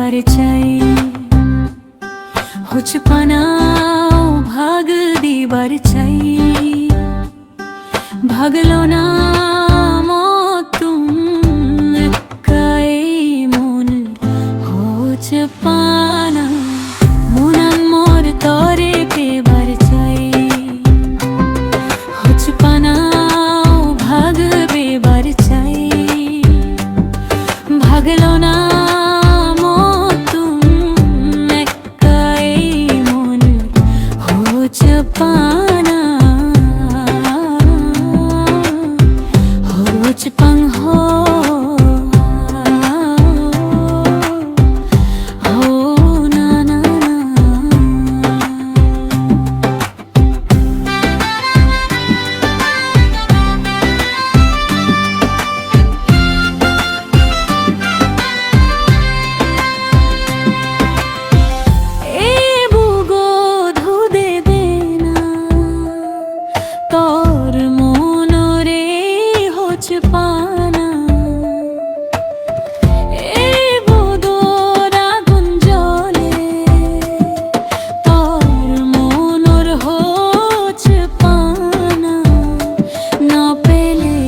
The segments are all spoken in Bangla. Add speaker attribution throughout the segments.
Speaker 1: দিবার চাই, হুচপানাও ভাগ দিবার চাই। ভাগলো না মতুম কাই মন হুচপানা, মনান মোর তরে পেবার চাই। হুচপানাও ভাগ বেবার চাই। ভাগলো না पाना होच पंग हो ना ना ना। পানা এ বদরা গুঞ্জলে তোর মনর হোচ পানা, না পেলে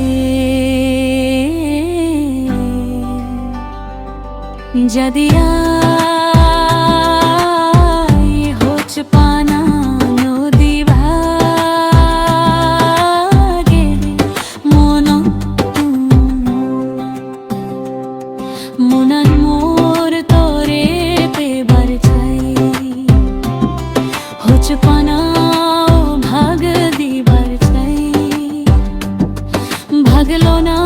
Speaker 1: যদি আই হোচ পানা নদী ভাগে মন মনান মোর তরে পেবার চাই। হুচপানাও ভাগ দিবার চাই। ভাগলো না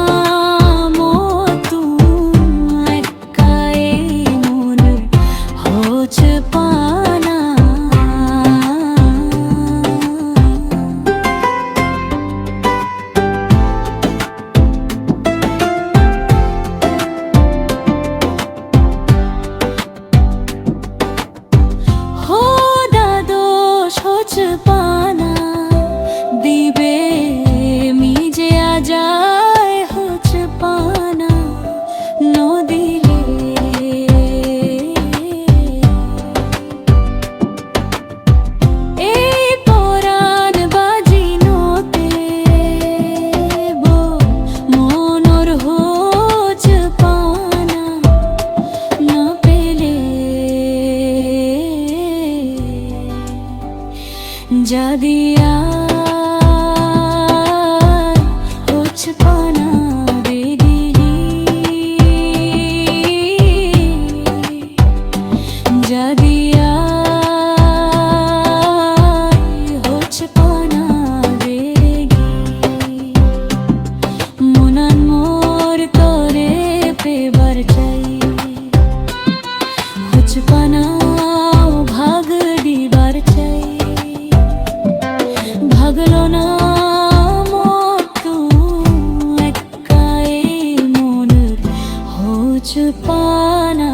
Speaker 1: মতুম একাই মন হুচপানা। হুচপানা দিবে মিজে আজায় হুচপানা নদিলে এই পরাণ বাজি নতে বো মনর হুচপানা, না পেলে যদি আই হুচপানা বেরিলি, যদি আই হুচপানা বেগি, মনান মোর তরে পেবার চাই। হুচপানাও ভাগ দিবার চাই। ভাগলো না মতুম একাই মন হুচপানা।